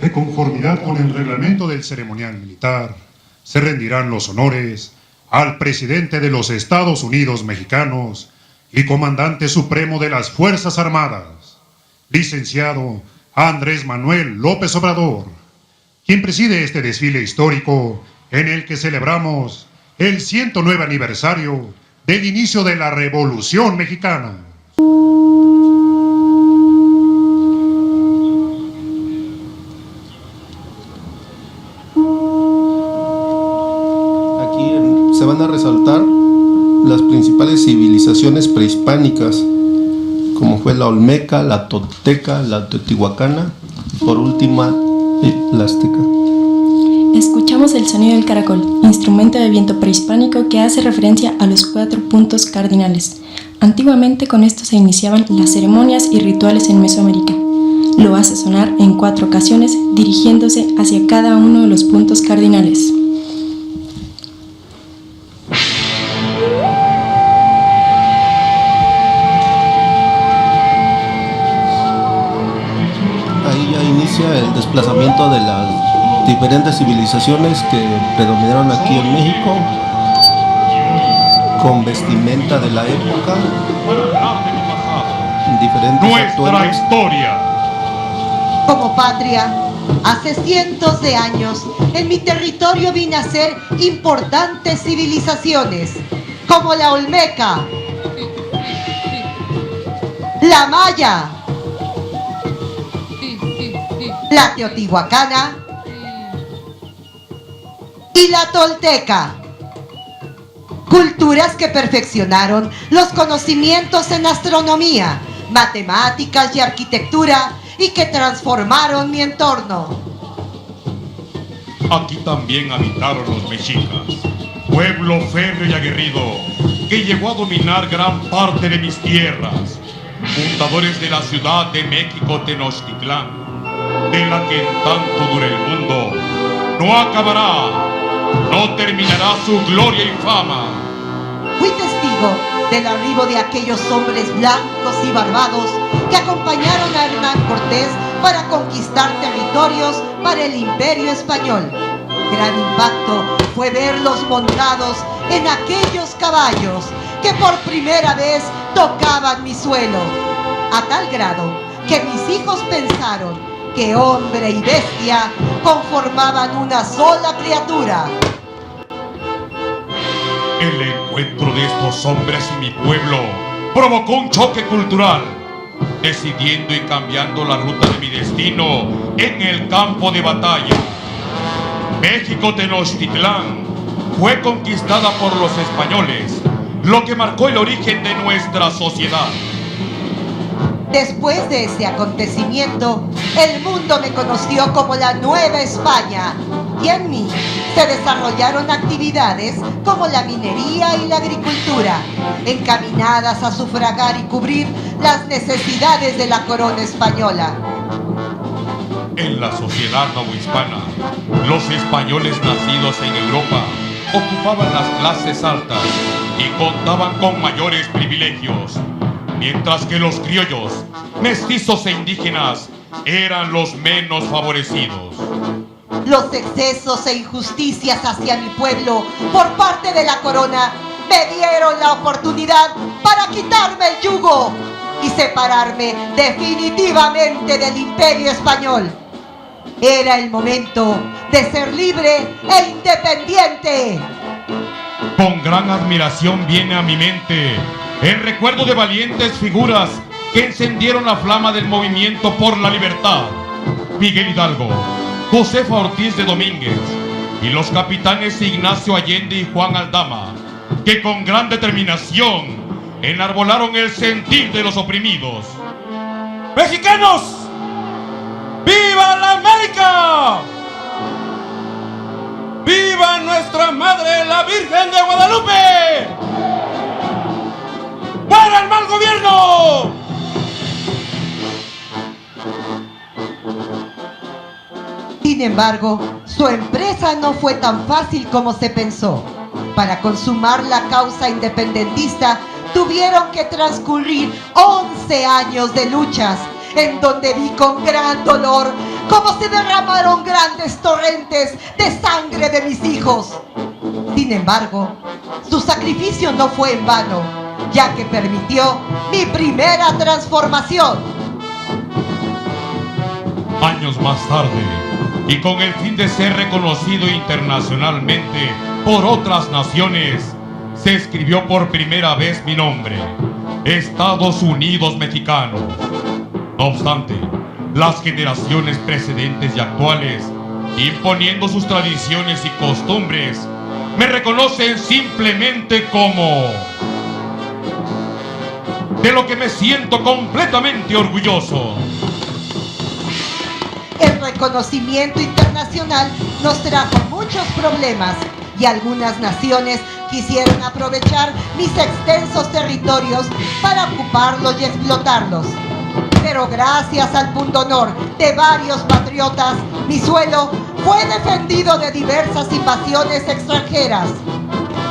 De conformidad con el reglamento del ceremonial militar, se rendirán los honores al presidente de los Estados Unidos mexicanos y comandante supremo de las Fuerzas Armadas, licenciado Andrés Manuel López Obrador, quien preside este desfile histórico en el que celebramos el 109 aniversario del inicio de la Revolución Mexicana. Se van a resaltar las principales civilizaciones prehispánicas, como fue la Olmeca, la Tolteca, la Teotihuacana, por última, la Azteca. Escuchamos el sonido del caracol, instrumento de viento prehispánico que hace referencia a los 4 puntos cardinales. Antiguamente con esto se iniciaban las ceremonias y rituales en Mesoamérica. Lo hace sonar en 4 ocasiones, dirigiéndose hacia cada uno de los puntos cardinales. El desplazamiento de las diferentes civilizaciones que predominaron aquí en México, con vestimenta de la época, diferentes nuestra historia. Como patria, hace cientos de años, en mi territorio vi nacer importantes civilizaciones, como la Olmeca, la Maya, la Teotihuacana y la Tolteca. Culturas que perfeccionaron los conocimientos en astronomía, matemáticas y arquitectura y que transformaron mi entorno. Aquí también habitaron los mexicas, pueblo férreo y aguerrido que llegó a dominar gran parte de mis tierras, fundadores de la ciudad de México Tenochtitlán, de la que en tanto dure el mundo, no acabará, no terminará su gloria y fama. Fui testigo del arribo de aquellos hombres blancos y barbados que acompañaron a Hernán Cortés para conquistar territorios para el Imperio Español. Gran impacto fue verlos montados en aquellos caballos que por primera vez tocaban mi suelo, a tal grado que mis hijos pensaron que hombre y bestia conformaban una sola criatura. El encuentro de estos hombres y mi pueblo provocó un choque cultural, decidiendo y cambiando la ruta de mi destino en el campo de batalla. México Tenochtitlán fue conquistada por los españoles, lo que marcó el origen de nuestra sociedad. Después de ese acontecimiento, el mundo me conoció como la Nueva España y en mí se desarrollaron actividades como la minería y la agricultura, encaminadas a sufragar y cubrir las necesidades de la corona española. En la sociedad novohispana, los españoles nacidos en Europa ocupaban las clases altas y contaban con mayores privilegios, mientras que los criollos, mestizos e indígenas eran los menos favorecidos. Los excesos e injusticias hacia mi pueblo por parte de la corona me dieron la oportunidad para quitarme el yugo y separarme definitivamente del Imperio Español. Era el momento de ser libre e independiente. Con gran admiración viene a mi mente el recuerdo de valientes figuras que encendieron la flama del movimiento por la libertad. Miguel Hidalgo, Josefa Ortiz de Domínguez y los capitanes Ignacio Allende y Juan Aldama, que con gran determinación enarbolaron el sentir de los oprimidos. ¡Mexicanos! ¡Viva la América! ¡Viva nuestra Madre, la Virgen de Guadalupe! ¡Fuera el mal gobierno! Sin embargo, su empresa no fue tan fácil como se pensó. Para consumar la causa independentista, tuvieron que transcurrir 11 años de luchas, en donde vi con gran dolor como se derramaron grandes torrentes de sangre de mis hijos. Sin embargo, su sacrificio no fue en vano, ya que permitió mi primera transformación. Años más tarde, y con el fin de ser reconocido internacionalmente por otras naciones, se escribió por primera vez mi nombre, Estados Unidos Mexicanos. No obstante, las generaciones precedentes y actuales, imponiendo sus tradiciones y costumbres, me reconocen simplemente como... de lo que me siento completamente orgulloso. El reconocimiento internacional nos trajo muchos problemas y algunas naciones quisieron aprovechar mis extensos territorios para ocuparlos y explotarlos. Pero gracias al pundonor de varios patriotas, mi suelo fue defendido de diversas invasiones extranjeras.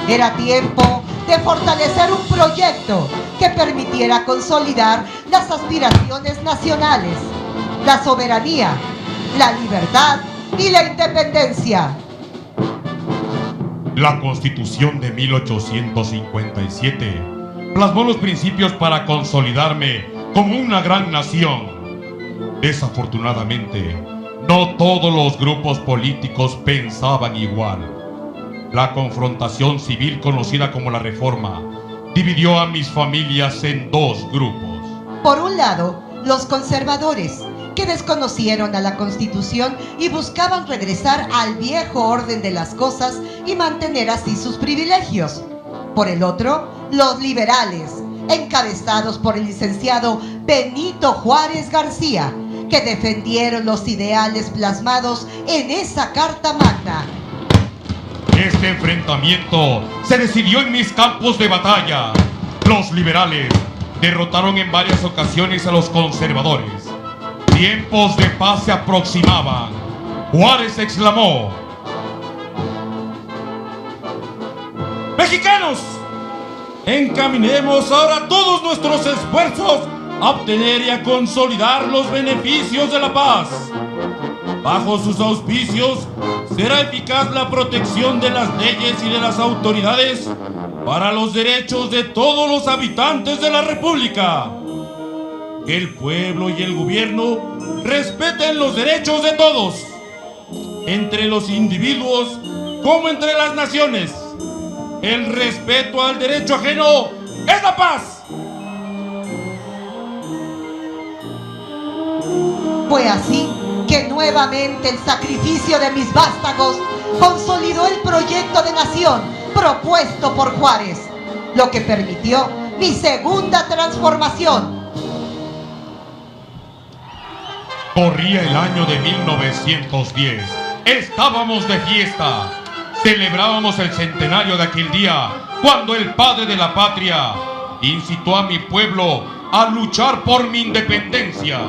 Era tiempo de fortalecer un proyecto que permitiera consolidar las aspiraciones nacionales, la soberanía, la libertad y la independencia. La Constitución de 1857 plasmó los principios para consolidarme como una gran nación. Desafortunadamente, no todos los grupos políticos pensaban igual. La confrontación civil conocida como la Reforma dividió a mis familias en dos grupos. Por un lado, los conservadores, que desconocieron a la Constitución y buscaban regresar al viejo orden de las cosas y mantener así sus privilegios. Por el otro, los liberales, encabezados por el licenciado Benito Juárez García, que defendieron los ideales plasmados en esa Carta Magna. Este enfrentamiento se decidió en mis campos de batalla. Los liberales derrotaron en varias ocasiones a los conservadores. Tiempos de paz se aproximaban. Juárez exclamó: ¡Mexicanos! Encaminemos ahora todos nuestros esfuerzos a obtener y a consolidar los beneficios de la paz. Bajo sus auspicios será eficaz la protección de las leyes y de las autoridades para los derechos de todos los habitantes de la República. Que el pueblo y el gobierno respeten los derechos de todos, entre los individuos como entre las naciones. El respeto al derecho ajeno es la paz. Fue así que nuevamente el sacrificio de mis vástagos consolidó el proyecto de nación propuesto por Juárez, lo que permitió mi segunda transformación. Corría el año de 1910. Estábamos de fiesta. Celebrábamos el centenario de aquel día, cuando el padre de la patria incitó a mi pueblo a luchar por mi independencia.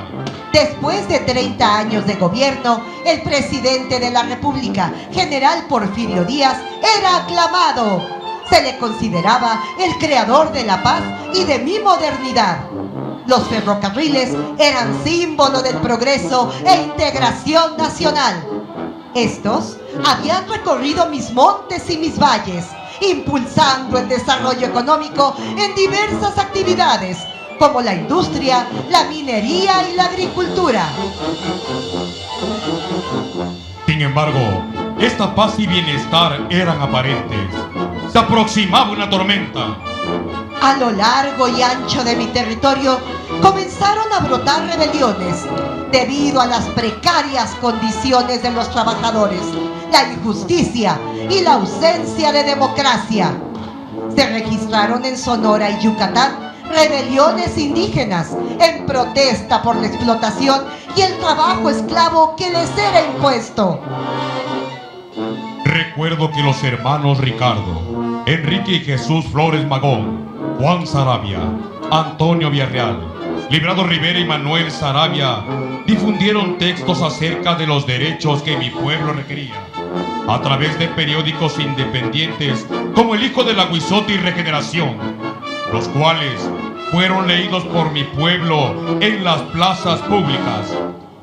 Después de 30 años de gobierno, el presidente de la República, general Porfirio Díaz, era aclamado. Se le consideraba el creador de la paz y de mi modernidad. Los ferrocarriles eran símbolo del progreso e integración nacional. Estos habían recorrido mis montes y mis valles, impulsando el desarrollo económico en diversas actividades, como la industria, la minería y la agricultura. Sin embargo, esta paz y bienestar eran aparentes. Se aproximaba una tormenta. A lo largo y ancho de mi territorio comenzaron a brotar rebeliones debido a las precarias condiciones de los trabajadores, la injusticia y la ausencia de democracia. Se registraron en Sonora y Yucatán rebeliones indígenas en protesta por la explotación y el trabajo esclavo que les era impuesto. Recuerdo que los hermanos Ricardo, Enrique y Jesús Flores Magón, Juan Sarabia, Antonio Villarreal, Librado Rivera y Manuel Sarabia difundieron textos acerca de los derechos que mi pueblo requería a través de periódicos independientes como El Hijo del Aguizote y Regeneración, los cuales fueron leídos por mi pueblo en las plazas públicas.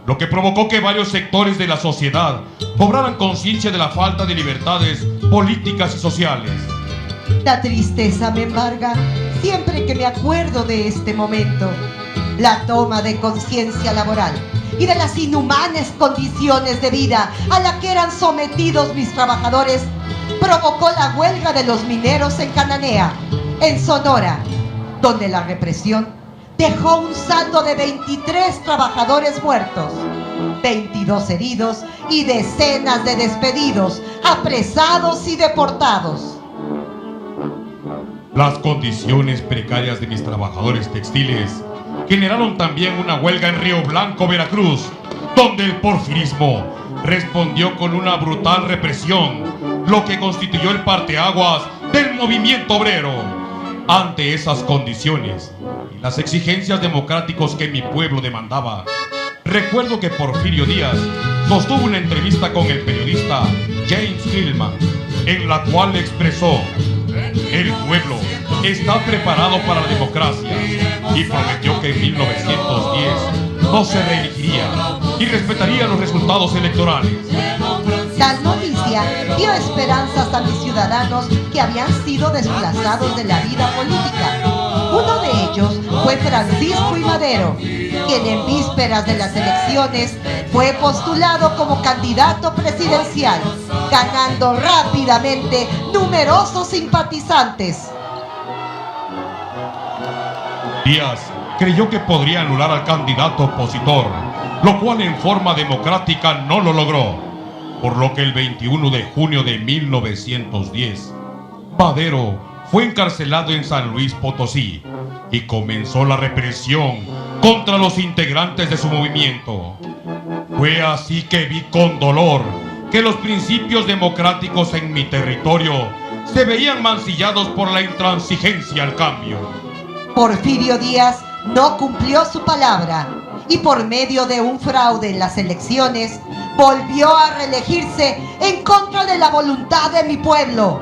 lo que provocó que varios sectores de la sociedad cobraran conciencia de la falta de libertades políticas y sociales. La tristeza me embarga siempre que me acuerdo de este momento. La toma de conciencia laboral y de las inhumanas condiciones de vida a la que eran sometidos mis trabajadores provocó la huelga de los mineros en Cananea, en Sonora, donde la represión dejó un saldo de 23 trabajadores muertos, 22 heridos y decenas de despedidos, apresados y deportados. Las condiciones precarias de mis trabajadores textiles generaron también una huelga en Río Blanco, Veracruz, donde el porfirismo respondió con una brutal represión, lo que constituyó el parteaguas del movimiento obrero. Ante esas condiciones y las exigencias democráticas que mi pueblo demandaba, recuerdo que Porfirio Díaz sostuvo una entrevista con el periodista James Hillman, en la cual expresó: el pueblo está preparado para la democracia, y prometió que en 1910 no se reelegiría y respetaría los resultados electorales. Tal noticia dio esperanzas a mis ciudadanos que habían sido desplazados de la vida política. Uno de ellos fue Francisco I. Madero, quien en vísperas de las elecciones fue postulado como candidato presidencial, ganando rápidamente numerosos simpatizantes. Díaz creyó que podría anular al candidato opositor, lo cual en forma democrática no lo logró, por lo que el 21 de junio de 1910, Madero fue encarcelado en San Luis Potosí y comenzó la represión contra los integrantes de su movimiento. Fue así que vi con dolor que los principios democráticos en mi territorio se veían mancillados por la intransigencia al cambio. Porfirio Díaz no cumplió su palabra y por medio de un fraude en las elecciones volvió a reelegirse en contra de la voluntad de mi pueblo.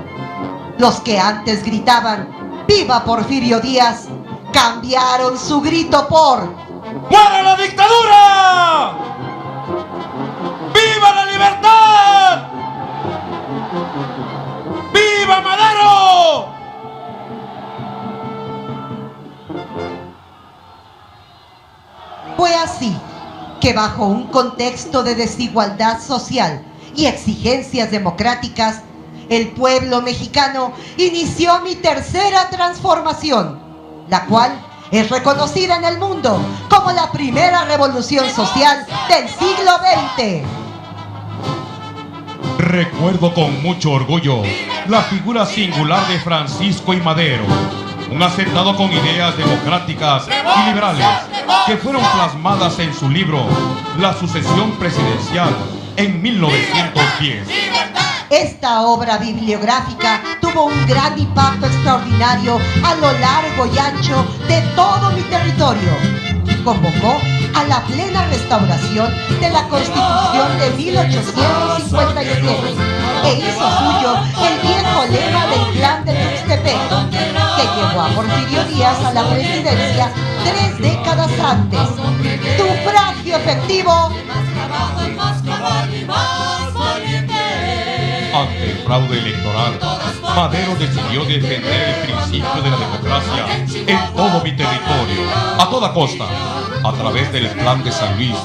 Los que antes gritaban ¡Viva Porfirio Díaz!, cambiaron su grito por ¡Muera la dictadura! ¡Viva la libertad! ¡Viva Madero! Fue así que bajo un contexto de desigualdad social y exigencias democráticas, el pueblo mexicano inició mi tercera transformación, la cual es reconocida en el mundo como la primera revolución social del siglo XX. Recuerdo con mucho orgullo la figura singular de Francisco I. Madero, un hacendado con ideas democráticas y liberales que fueron plasmadas en su libro La sucesión presidencial en 1910. Esta obra bibliográfica tuvo un gran impacto extraordinario a lo largo y ancho de todo mi territorio. Convocó a la plena restauración de la Constitución de 1857 e hizo suyo el viejo lema del Plan de Tuxtepec, que llevó a Porfirio Díaz a la presidencia 3 décadas antes. Sufragio efectivo. Ante el fraude electoral, Madero decidió defender el principio de la democracia en todo mi territorio, a toda costa. A través del Plan de San Luis,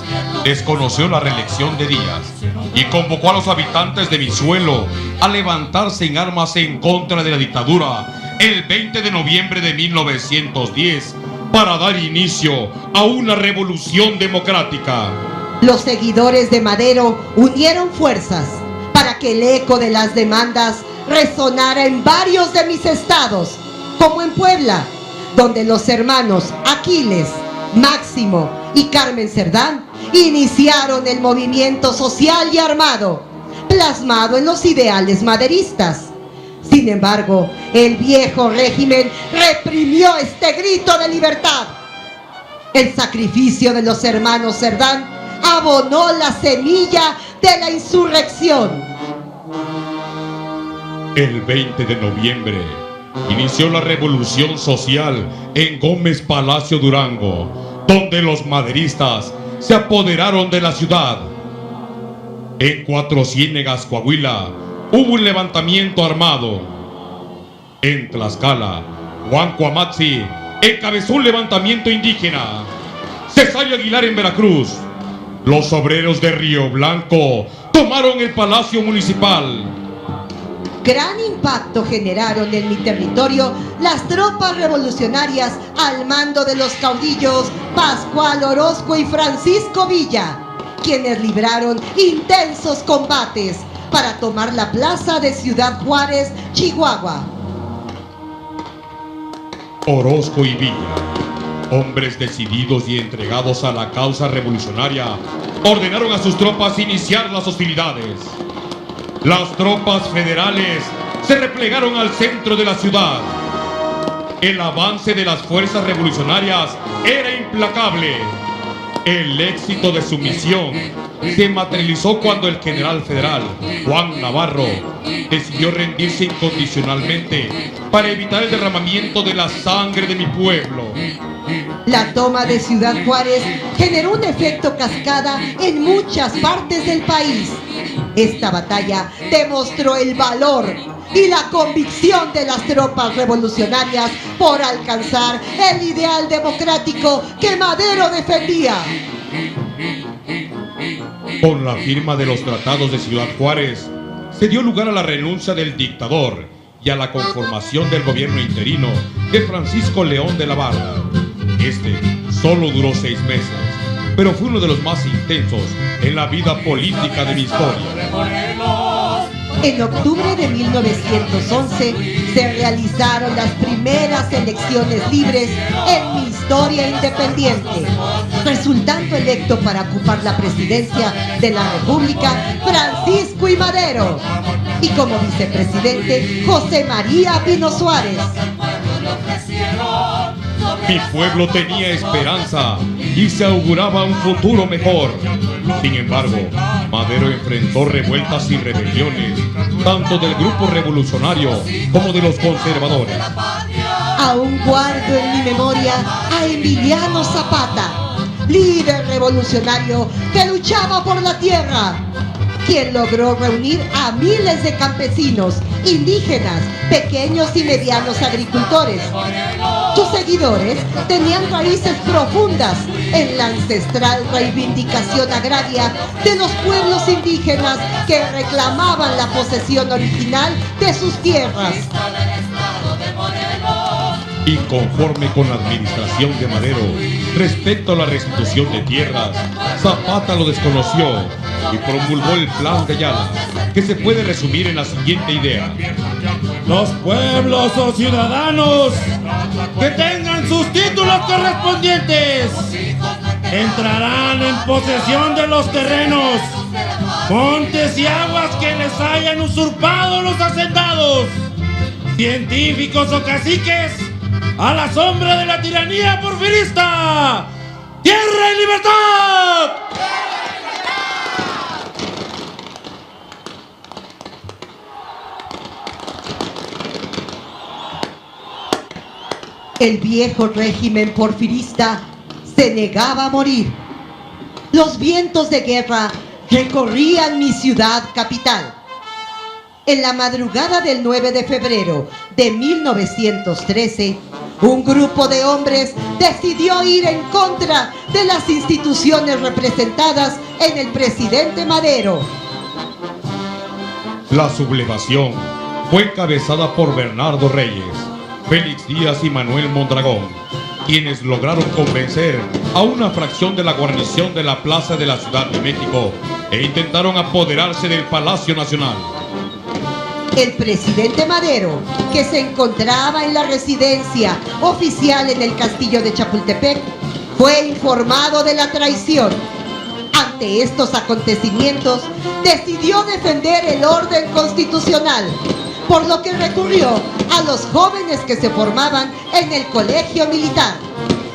desconoció la reelección de Díaz y convocó a los habitantes de mi suelo a levantarse en armas en contra de la dictadura el 20 de noviembre de 1910 para dar inicio a una revolución democrática. Los seguidores de Madero unieron fuerzas para que el eco de las demandas resonara en varios de mis estados, como en Puebla, donde los hermanos Aquiles, Máximo y Carmen Cerdán iniciaron el movimiento social y armado, plasmado en los ideales maderistas. Sin embargo, el viejo régimen reprimió este grito de libertad. El sacrificio de los hermanos Cerdán abonó la semilla de la insurrección. El 20 de noviembre inició la revolución social en Gómez Palacio, Durango, donde los maderistas se apoderaron de la ciudad. En Cuatro Ciénegas, Coahuila, hubo un levantamiento armado. En Tlaxcala, Juan Cuamatzi encabezó un levantamiento indígena. Cesario Aguilar en Veracruz. Los obreros de Río Blanco tomaron el Palacio Municipal. Gran impacto generaron en mi territorio las tropas revolucionarias al mando de los caudillos Pascual Orozco y Francisco Villa, quienes libraron intensos combates para tomar la plaza de Ciudad Juárez, Chihuahua. Orozco y Villa, hombres decididos y entregados a la causa revolucionaria, ordenaron a sus tropas iniciar las hostilidades. Las tropas federales se replegaron al centro de la ciudad. El avance de las fuerzas revolucionarias era implacable. El éxito de su misión se materializó cuando el general federal Juan Navarro decidió rendirse incondicionalmente para evitar el derramamiento de la sangre de mi pueblo. La toma de Ciudad Juárez generó un efecto cascada en muchas partes del país. Esta batalla demostró el valor y la convicción de las tropas revolucionarias por alcanzar el ideal democrático que Madero defendía. Con la firma de los tratados de Ciudad Juárez, se dio lugar a la renuncia del dictador y a la conformación del gobierno interino de Francisco León de la Barra. Este solo duró 6 meses, pero fue uno de los más intensos en la vida política de mi historia. En octubre de 1911 se realizaron las primeras elecciones libres en mi historia independiente, resultando electo para ocupar la presidencia de la República Francisco I. Madero y como vicepresidente José María Pino Suárez. Mi pueblo tenía esperanza y se auguraba un futuro mejor. Sin embargo, Madero enfrentó revueltas y rebeliones, tanto del grupo revolucionario como de los conservadores. Aún guardo en mi memoria a Emiliano Zapata, líder revolucionario que luchaba por la tierra, quien logró reunir a miles de campesinos, indígenas, pequeños y medianos agricultores. Sus seguidores tenían raíces profundas en la ancestral reivindicación agraria de los pueblos indígenas que reclamaban la posesión original de sus tierras. Inconforme con la administración de Madero respecto a la restitución de tierras, Zapata lo desconoció y promulgó el Plan de Ayala, que se puede resumir en la siguiente idea: Los pueblos o ciudadanos que tengan sus títulos correspondientes entrarán en posesión de los terrenos, montes y aguas que les hayan usurpado los hacendados, científicos o caciques, a la sombra de la tiranía porfirista. ¡Tierra y libertad! El viejo régimen porfirista se negaba a morir. Los vientos de guerra recorrían mi ciudad capital. En la madrugada del 9 de febrero de 1913, un grupo de hombres decidió ir en contra de las instituciones representadas en el presidente Madero. La sublevación fue encabezada por Bernardo Reyes, Félix Díaz y Manuel Mondragón, quienes lograron convencer a una fracción de la guarnición de la Plaza de la Ciudad de México e intentaron apoderarse del Palacio Nacional. El presidente Madero, que se encontraba en la residencia oficial en el castillo de Chapultepec, fue informado de la traición. Ante estos acontecimientos, decidió defender el orden constitucional, por lo que recurrió a los jóvenes que se formaban en el colegio militar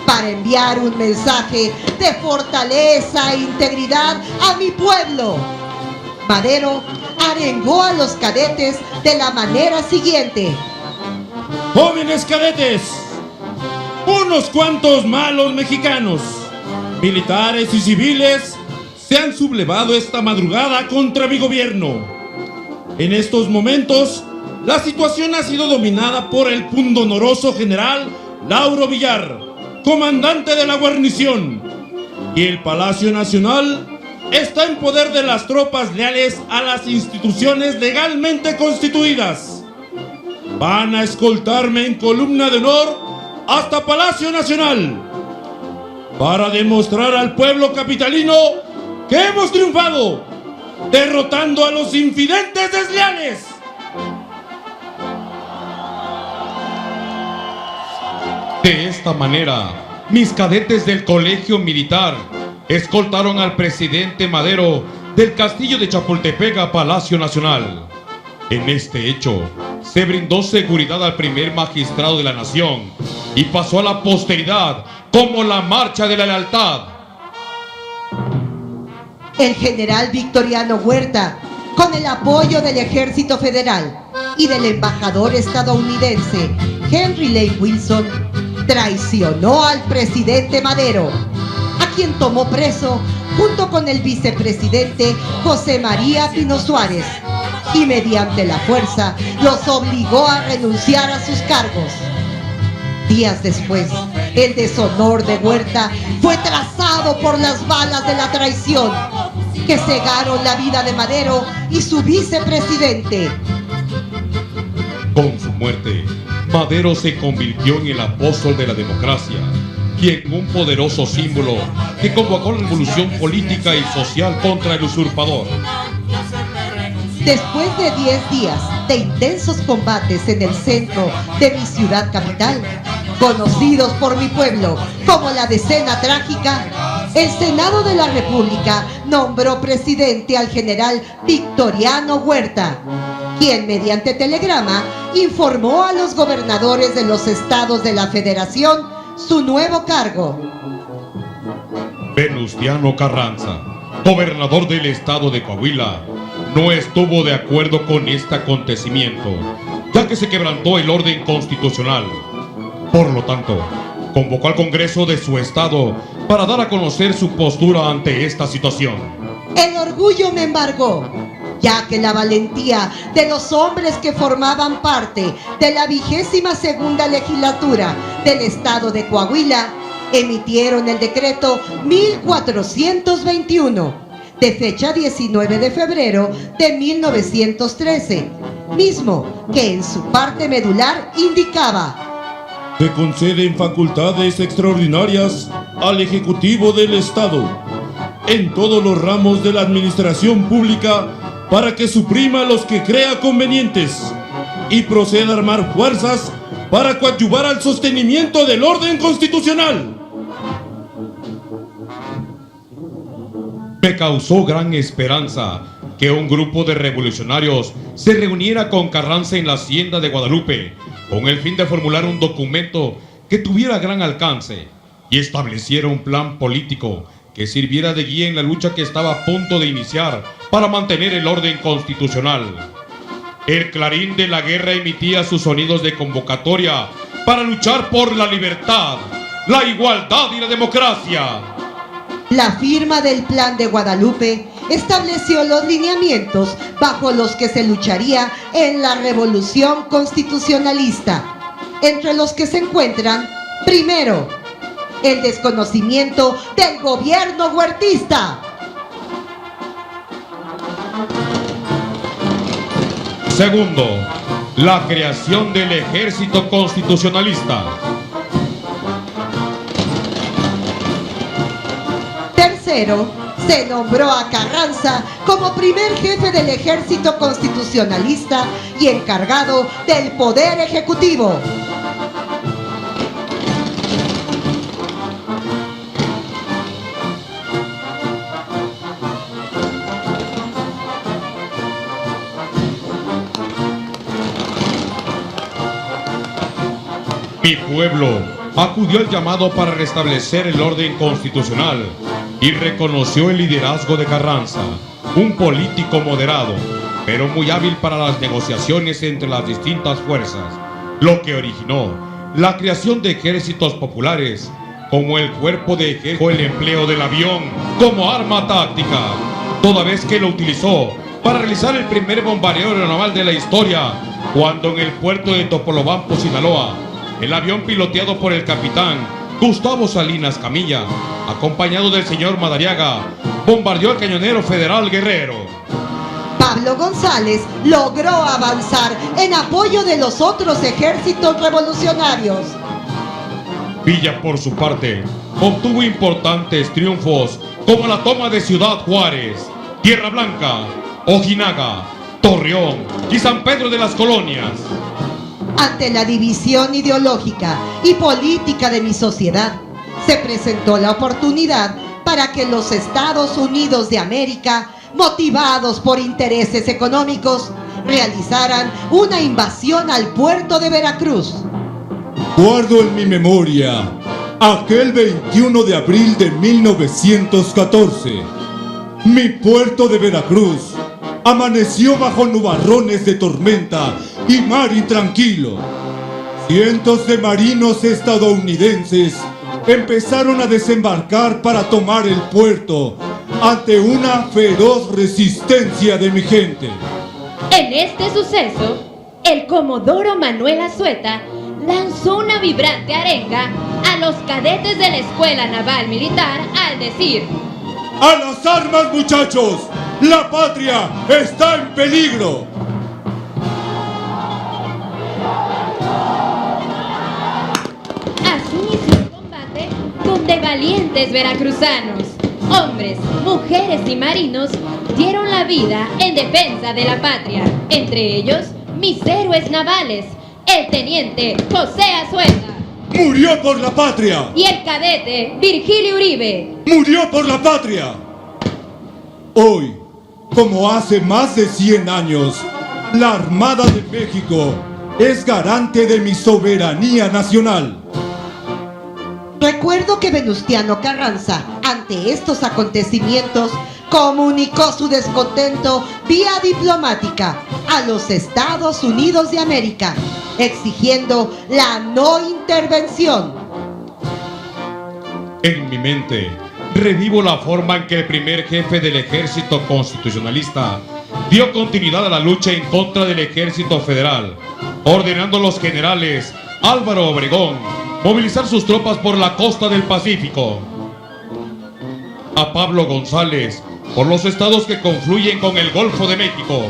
para enviar un mensaje de fortaleza e integridad a mi pueblo. Madero arengó a los cadetes de la manera siguiente: Jóvenes cadetes, unos cuantos malos mexicanos militares y civiles se han sublevado esta madrugada contra mi gobierno. En estos momentos, la situación ha sido dominada por el pundonoroso general Lauro Villar, comandante de la guarnición, y el Palacio Nacional está en poder de las tropas leales a las instituciones legalmente constituidas. Van a escoltarme en columna de honor hasta Palacio Nacional para demostrar al pueblo capitalino que hemos triunfado, derrotando a los infidentes desleales. De esta manera, mis cadetes del Colegio Militar escoltaron al presidente Madero del Castillo de Chapultepec a Palacio Nacional. En este hecho, se brindó seguridad al primer magistrado de la nación y pasó a la posteridad como la Marcha de la Lealtad. El general Victoriano Huerta, con el apoyo del Ejército Federal y del embajador estadounidense Henry Lane Wilson, traicionó al presidente Madero, a quien tomó preso junto con el vicepresidente José María Pino Suárez, y mediante la fuerza los obligó a renunciar a sus cargos. Días después, el deshonor de Huerta fue trazado por las balas de la traición, que cegaron la vida de Madero y su vicepresidente. Con su muerte, Madero se convirtió en el apóstol de la democracia y en un poderoso símbolo que convocó la revolución política y social contra el usurpador. Después de 10 días de intensos combates en el centro de mi ciudad capital, conocidos por mi pueblo como la Decena Trágica, el Senado de la República nombró presidente al general Victoriano Huerta, quien mediante telegrama informó a los gobernadores de los estados de la Federación su nuevo cargo. Venustiano Carranza, gobernador del estado de Coahuila, no estuvo de acuerdo con este acontecimiento, ya que se quebrantó el orden constitucional. Por lo tanto, convocó al Congreso de su estado para dar a conocer su postura ante esta situación. El orgullo me embargó, ya que la valentía de los hombres que formaban parte de la 22ª legislatura del estado de Coahuila emitieron el decreto 1421, de fecha 19 de febrero de 1913, mismo que en su parte medular indicaba: se conceden facultades extraordinarias al Ejecutivo del Estado en todos los ramos de la administración pública para que suprima los que crea convenientes y proceda a armar fuerzas para coadyuvar al sostenimiento del orden constitucional. Me causó gran esperanza que un grupo de revolucionarios se reuniera con Carranza en la hacienda de Guadalupe con el fin de formular un documento que tuviera gran alcance y estableciera un plan político que sirviera de guía en la lucha que estaba a punto de iniciar para mantener el orden constitucional. El clarín de la guerra emitía sus sonidos de convocatoria para luchar por la libertad, la igualdad y la democracia. La firma del Plan de Guadalupe estableció los lineamientos bajo los que se lucharía en la revolución constitucionalista, entre los que se encuentran, primero, el desconocimiento del gobierno huertista. Segundo, la creación del ejército constitucionalista. Tercero, se nombró a Carranza como primer jefe del ejército constitucionalista y encargado del poder ejecutivo. Mi pueblo acudió al llamado para restablecer el orden constitucional y reconoció el liderazgo de Carranza, un político moderado, pero muy hábil para las negociaciones entre las distintas fuerzas, lo que originó la creación de ejércitos populares como el cuerpo de ejército el empleo del avión como arma táctica, toda vez que lo utilizó para realizar el primer bombardeo aeronaval de la historia, cuando en el puerto de Topolobampo, Sinaloa, el avión piloteado por el capitán Gustavo Salinas Camilla, acompañado del señor Madariaga, bombardeó al cañonero federal Guerrero. Pablo González logró avanzar en apoyo de los otros ejércitos revolucionarios. Villa, por su parte, obtuvo importantes triunfos como la toma de Ciudad Juárez, Tierra Blanca, Ojinaga, Torreón y San Pedro de las Colonias. Ante la división ideológica y política de mi sociedad, se presentó la oportunidad para que los Estados Unidos de América, motivados por intereses económicos, realizaran una invasión al puerto de Veracruz. Guardo en mi memoria aquel 21 de abril de 1914. Mi puerto de Veracruz amaneció bajo nubarrones de tormenta y mar intranquilo. Cientos de marinos estadounidenses empezaron a desembarcar para tomar el puerto ante una feroz resistencia de mi gente. En este suceso, el comodoro Manuel Azueta lanzó una vibrante arenga a los cadetes de la Escuela Naval Militar al decir: ¡A las armas, muchachos! ¡La patria está en peligro! Así inició el combate donde valientes veracruzanos, hombres, mujeres y marinos dieron la vida en defensa de la patria. Entre ellos, mis héroes navales, el teniente José Azueta. ¡Murió por la patria! Y el cadete Virgilio Uribe. ¡Murió por la patria! Hoy, como hace más de 100 años, la Armada de México es garante de mi soberanía nacional. Recuerdo que Venustiano Carranza, ante estos acontecimientos, comunicó su descontento vía diplomática a los Estados Unidos de América, exigiendo la no intervención. En mi mente, revivo la forma en que el primer jefe del ejército constitucionalista dio continuidad a la lucha en contra del ejército federal, ordenando a los generales Álvaro Obregón movilizar sus tropas por la costa del Pacífico, a Pablo González por los estados que confluyen con el Golfo de México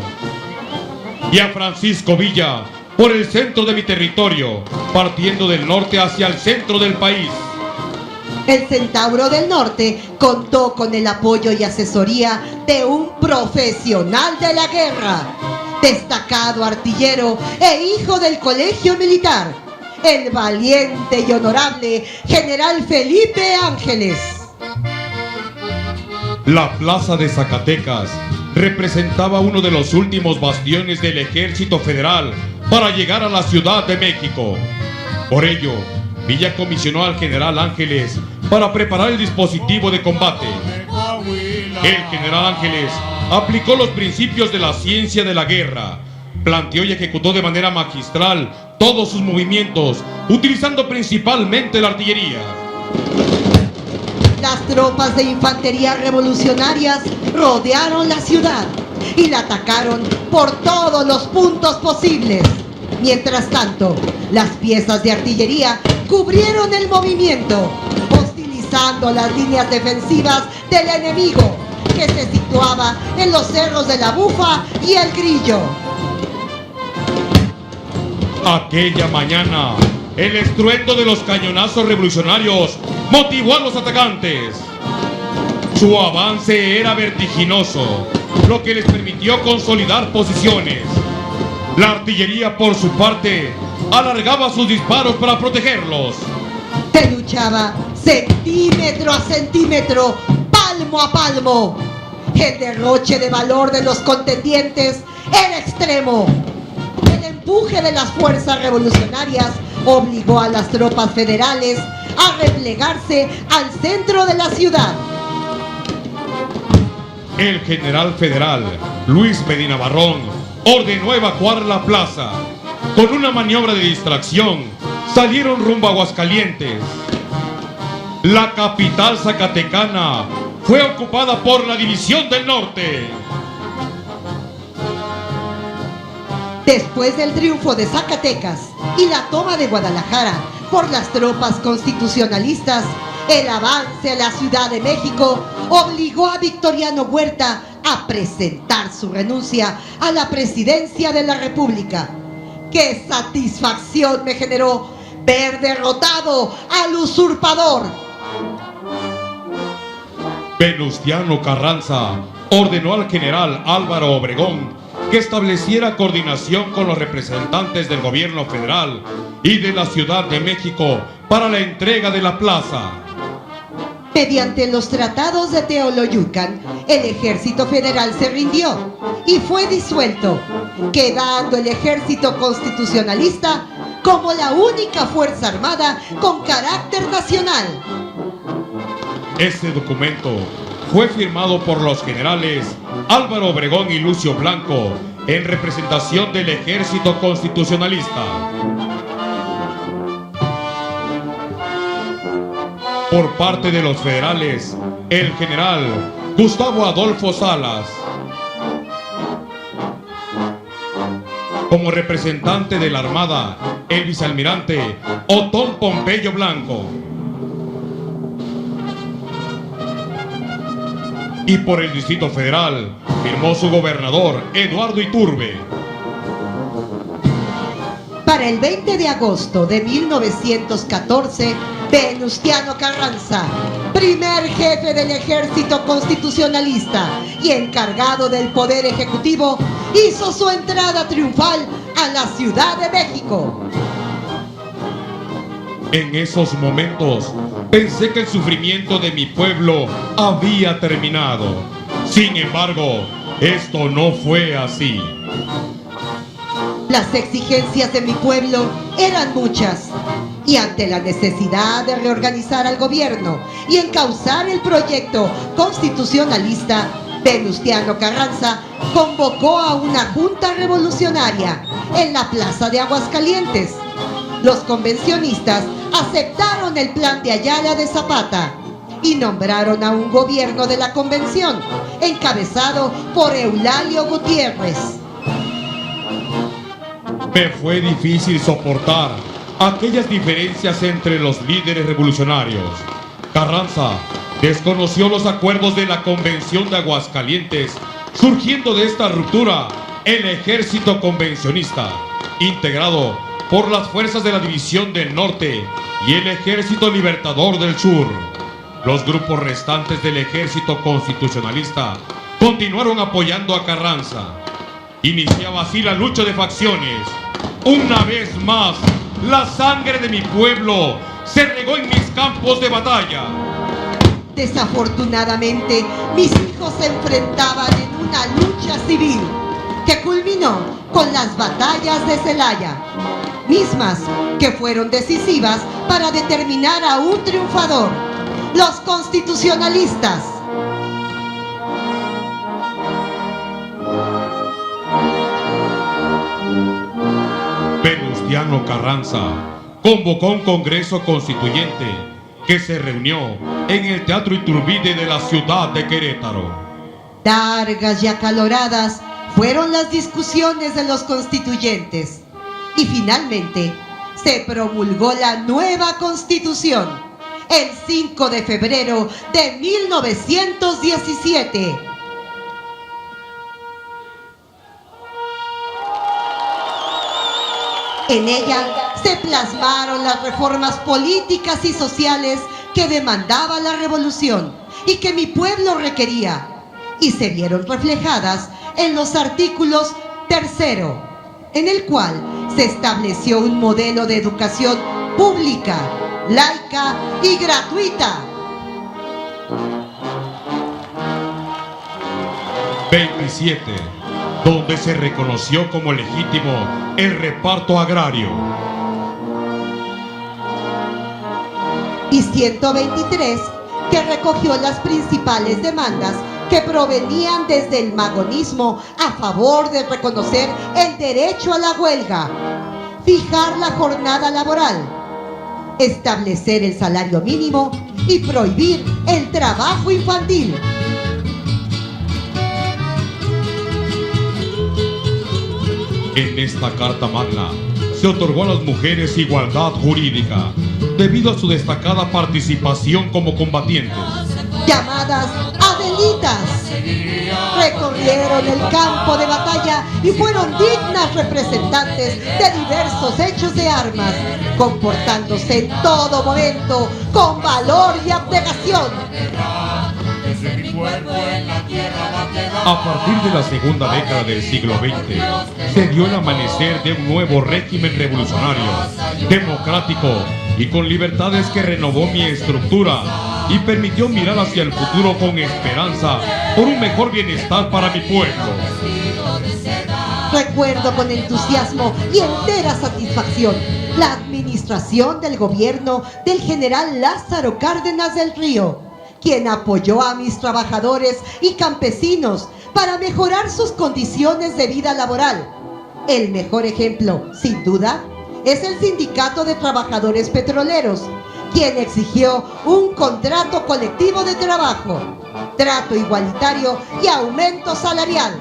y a Francisco Villa por el centro de mi territorio, partiendo del norte hacia el centro del país. El Centauro del Norte contó con el apoyo y asesoría de un profesional de la guerra, destacado artillero e hijo del colegio militar, el valiente y honorable general Felipe Ángeles. La plaza de Zacatecas representaba uno de los últimos bastiones del ejército federal para llegar a la Ciudad de México. Por ello, Villa comisionó al general Ángeles para preparar el dispositivo de combate. El general Ángeles aplicó los principios de la ciencia de la guerra, planteó y ejecutó de manera magistral todos sus movimientos, utilizando principalmente la artillería. Las tropas de infantería revolucionarias rodearon la ciudad y la atacaron por todos los puntos posibles. Mientras tanto, las piezas de artillería cubrieron el movimiento, hostilizando las líneas defensivas del enemigo, que se situaba en los cerros de la Bufa y el Grillo. Aquella mañana, el estruendo de los cañonazos revolucionarios motivó a los atacantes. Su avance era vertiginoso, lo que les permitió consolidar posiciones. La artillería, por su parte, alargaba sus disparos para protegerlos. Se luchaba centímetro a centímetro, palmo a palmo. El derroche de valor de los contendientes era extremo. El empuje de las fuerzas revolucionarias obligó a las tropas federales a replegarse al centro de la ciudad. El general federal Luis Medina Barrón ordenó evacuar la plaza. Con una maniobra de distracción, salieron rumbo a Aguascalientes. la capital zacatecana fue ocupada por la División del Norte. Después del triunfo de Zacatecas y la toma de Guadalajara por las tropas constitucionalistas, el avance a la Ciudad de México obligó a Victoriano Huerta a presentar su renuncia a la presidencia de la República. ¡Qué satisfacción me generó ver derrotado al usurpador! Venustiano Carranza ordenó al general Álvaro Obregón que estableciera coordinación con los representantes del gobierno federal y de la Ciudad de México para la entrega de la plaza. Mediante los tratados de Teoloyucan, el ejército federal se rindió y fue disuelto, quedando el ejército constitucionalista como la única fuerza armada con carácter nacional. Este documento fue firmado por los generales Álvaro Obregón y Lucio Blanco en representación del ejército constitucionalista. Por parte de los federales, el general Gustavo Adolfo Salas. Como representante de la Armada, el vicealmirante Otón Pompeyo Blanco. Y por el Distrito Federal, firmó su gobernador Eduardo Iturbe. Para el 20 de agosto de 1914, Venustiano Carranza, primer jefe del ejército constitucionalista y encargado del poder ejecutivo, hizo su entrada triunfal a la Ciudad de México. En esos momentos, pensé que el sufrimiento de mi pueblo había terminado. Sin embargo, esto no fue así. Las exigencias de mi pueblo eran muchas, y ante la necesidad de reorganizar al gobierno y encauzar el proyecto constitucionalista, Venustiano Carranza convocó a una junta revolucionaria en la plaza de Aguascalientes. Los convencionistas aceptaron el plan de Ayala de Zapata y nombraron a un gobierno de la convención, encabezado por Eulalio Gutiérrez. Me fue difícil soportar aquellas diferencias entre los líderes revolucionarios. Carranza desconoció los acuerdos de la Convención de Aguascalientes. Surgiendo de esta ruptura, el ejército convencionista, integrado por las fuerzas de la División del Norte y el Ejército Libertador del Sur. Los grupos restantes del ejército constitucionalista continuaron apoyando a Carranza. Iniciaba así la lucha de facciones. Una vez más, la sangre de mi pueblo se regó en mis campos de batalla. Desafortunadamente, mis hijos se enfrentaban en una lucha civil que culminó con las batallas de Celaya, mismas que fueron decisivas para determinar a un triunfador, los constitucionalistas. Venustiano Carranza convocó un congreso constituyente que se reunió en el Teatro Iturbide de la ciudad de Querétaro. Largas y acaloradas fueron las discusiones de los constituyentes y finalmente se promulgó la nueva Constitución el 5 de febrero de 1917. En ella se plasmaron las reformas políticas y sociales que demandaba la revolución y que mi pueblo requería, y se vieron reflejadas en los artículos 3º, en el cual se estableció un modelo de educación pública, laica y gratuita. 27, donde se reconoció como legítimo el reparto agrario. Y 123, que recogió las principales demandas que provenían desde el magonismo a favor de reconocer el derecho a la huelga, fijar la jornada laboral, establecer el salario mínimo y prohibir el trabajo infantil. En esta Carta Magna se otorgó a las mujeres igualdad jurídica debido a su destacada participación como combatientes. Llamadas Adelitas, recorrieron el campo de batalla y fueron dignas representantes de diversos hechos de armas, comportándose en todo momento con valor y abnegación. A partir de la segunda década del siglo XX, se dio el amanecer de un nuevo régimen revolucionario, democrático y con libertades que renovó mi estructura y permitió mirar hacia el futuro con esperanza por un mejor bienestar para mi pueblo. Recuerdo con entusiasmo y entera satisfacción la administración del gobierno del general Lázaro Cárdenas del Río, quien apoyó a mis trabajadores y campesinos para mejorar sus condiciones de vida laboral. El mejor ejemplo, sin duda, es el Sindicato de Trabajadores Petroleros, quien exigió un contrato colectivo de trabajo, trato igualitario y aumento salarial.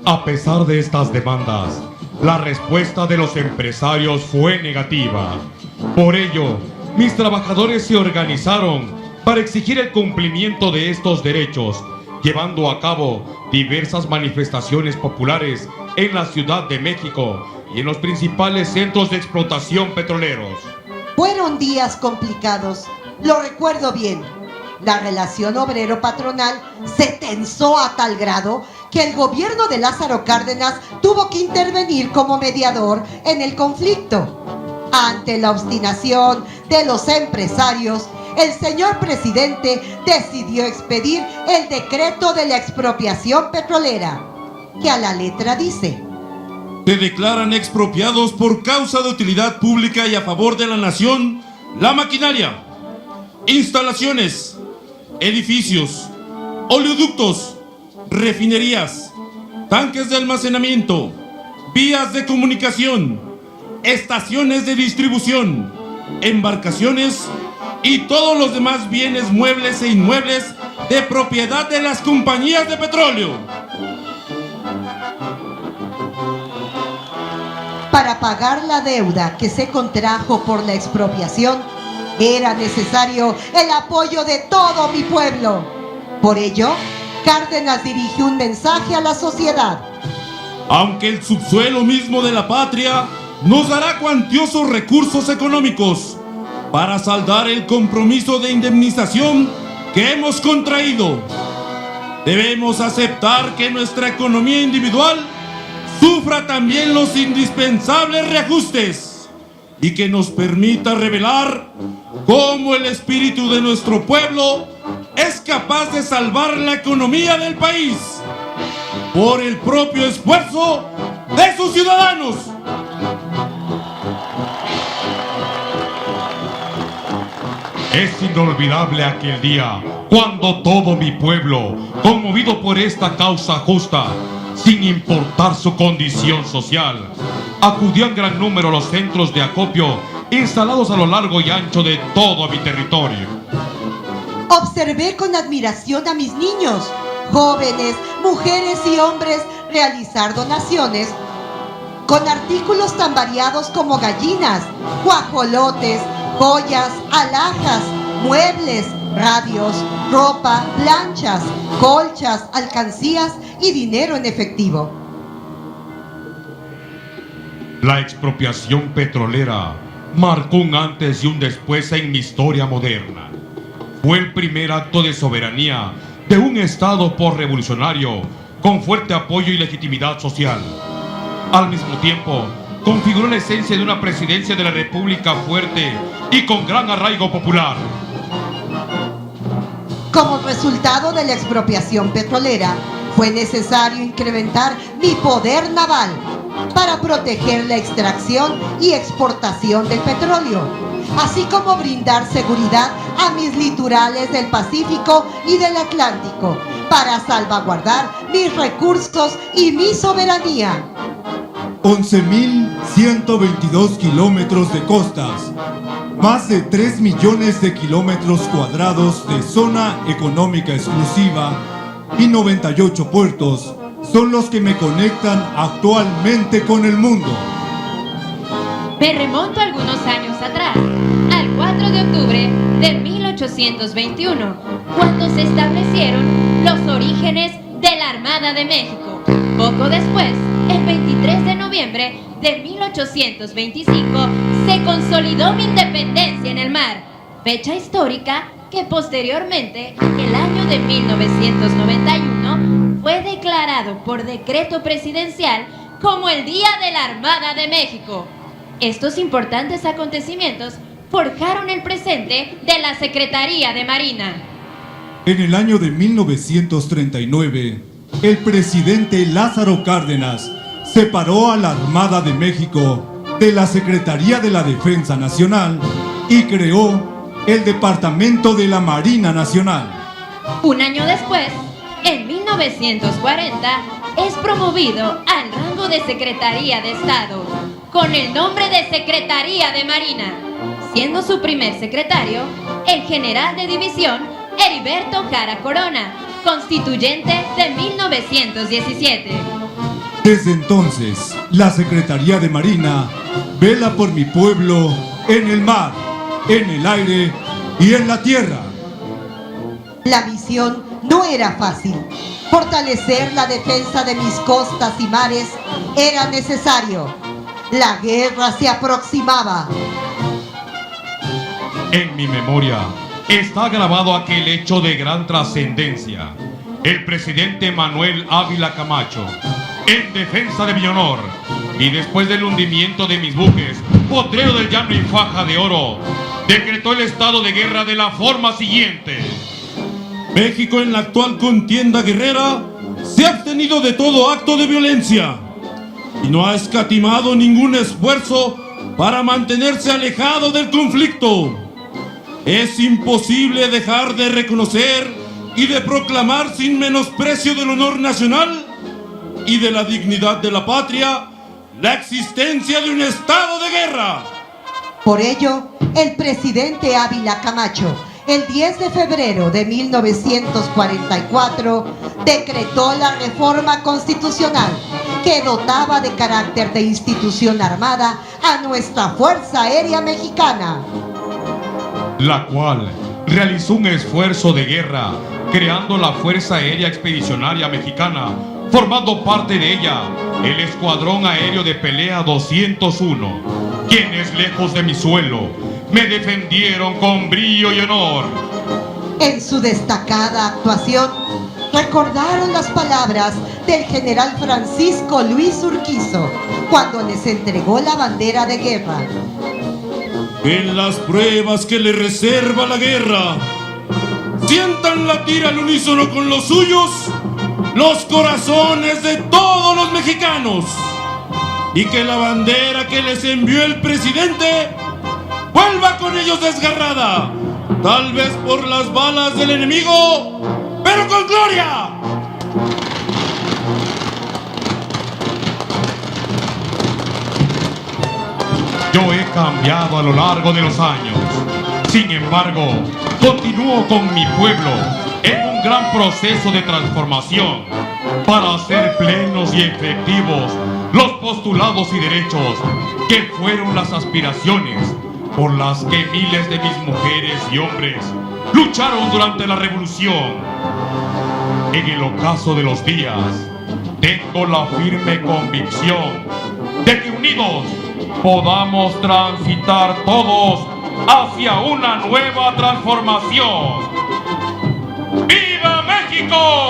A pesar de estas demandas, la respuesta de los empresarios fue negativa. Por ello, mis trabajadores se organizaron para exigir el cumplimiento de estos derechos, llevando a cabo diversas manifestaciones populares en la Ciudad de México y en los principales centros de explotación petroleros. Fueron días complicados, lo recuerdo bien. La relación obrero-patronal se tensó a tal grado que el gobierno de Lázaro Cárdenas tuvo que intervenir como mediador en el conflicto. Ante la obstinación de los empresarios, el señor presidente decidió expedir el decreto de la expropiación petrolera, que a la letra dice: se declaran expropiados por causa de utilidad pública y a favor de la nación la maquinaria, instalaciones, edificios, oleoductos, refinerías, tanques de almacenamiento, vías de comunicación, estaciones de distribución, embarcaciones y todos los demás bienes muebles e inmuebles de propiedad de las compañías de petróleo. Para pagar la deuda que se contrajo por la expropiación, era necesario el apoyo de todo mi pueblo. Por ello, Cárdenas dirige un mensaje a la sociedad. Aunque el subsuelo mismo de la patria nos dará cuantiosos recursos económicos para saldar el compromiso de indemnización que hemos contraído, debemos aceptar que nuestra economía individual sufra también los indispensables reajustes y que nos permita revelar cómo el espíritu de nuestro pueblo es capaz de salvar la economía del país por el propio esfuerzo de sus ciudadanos. Es inolvidable aquel día cuando todo mi pueblo, conmovido por esta causa justa, sin importar su condición social, acudió en gran número a los centros de acopio instalados a lo largo y ancho de todo mi territorio. Observé con admiración a mis niños, jóvenes, mujeres y hombres realizar donaciones con artículos tan variados como gallinas, guajolotes, joyas, alhajas, muebles, radios, ropa, planchas, colchas, alcancías y dinero en efectivo. La expropiación petrolera marcó un antes y un después en mi historia moderna. Fue el primer acto de soberanía de un Estado posrevolucionario con fuerte apoyo y legitimidad social. Al mismo tiempo, configuró la esencia de una presidencia de la República fuerte y con gran arraigo popular. Como resultado de la expropiación petrolera, fue necesario incrementar mi poder naval para proteger la extracción y exportación del petróleo, así como brindar seguridad a mis litorales del Pacífico y del Atlántico para salvaguardar mis recursos y mi soberanía. 11.122 kilómetros de costas, más de 3 millones de kilómetros cuadrados de zona económica exclusiva y 98 puertos son los que me conectan actualmente con el mundo. Me remonto algunos años atrás, al 4 de octubre de 1821, cuando se establecieron los orígenes de la Armada de México. Poco después, el 23 de noviembre de 1825, se consolidó mi independencia en el mar, fecha histórica que posteriormente, el año de 1991, fue declarado por decreto presidencial como el Día de la Armada de México. Estos importantes acontecimientos forjaron el presente de la Secretaría de Marina. En el año de 1939, el presidente Lázaro Cárdenas separó a la Armada de México de la Secretaría de la Defensa Nacional y creó el Departamento de la Marina Nacional. Un año después, en 1940, es promovido al rango de Secretaría de Estado, con el nombre de Secretaría de Marina, siendo su primer secretario el general de división Heriberto Jara Corona, constituyente de 1917. Desde entonces, la Secretaría de Marina vela por mi pueblo en el mar, en el aire y en la tierra. La misión no era fácil. Fortalecer la defensa de mis costas y mares era necesario. La guerra se aproximaba. En mi memoria está grabado aquel hecho de gran trascendencia. El presidente Manuel Ávila Camacho, en defensa de mi honor, y después del hundimiento de mis buques, Potrero del Llano y Faja de Oro, decretó el estado de guerra de la forma siguiente. México en la actual contienda guerrera se ha abstenido de todo acto de violencia y no ha escatimado ningún esfuerzo para mantenerse alejado del conflicto. Es imposible dejar de reconocer y de proclamar sin menosprecio del honor nacional y de la dignidad de la patria la existencia de un estado de guerra. Por ello, el presidente Ávila Camacho, el 10 de febrero de 1944, decretó la reforma constitucional que dotaba de carácter de institución armada a nuestra Fuerza Aérea Mexicana, la cual realizó un esfuerzo de guerra creando la Fuerza Aérea Expedicionaria Mexicana, formando parte de ella el Escuadrón Aéreo de Pelea 201, quienes lejos de mi suelo me defendieron con brillo y honor. En su destacada actuación, recordaron las palabras del general Francisco Luis Urquizo cuando les entregó la bandera de guerra. En las pruebas que le reserva la guerra, sientan latir al unísono con los suyos los corazones de todos los mexicanos, y que la bandera que les envió el presidente vuelva con ellos desgarrada, tal vez por las balas del enemigo, pero con gloria. Yo he cambiado a lo largo de los años. Sin embargo, continúo con mi pueblo en un gran proceso de transformación para hacer plenos y efectivos los postulados y derechos que fueron las aspiraciones por las que miles de mis mujeres y hombres lucharon durante la revolución. En el ocaso de los días, tengo la firme convicción de que unidos podamos transitar todos hacia una nueva transformación. ¡Viva México!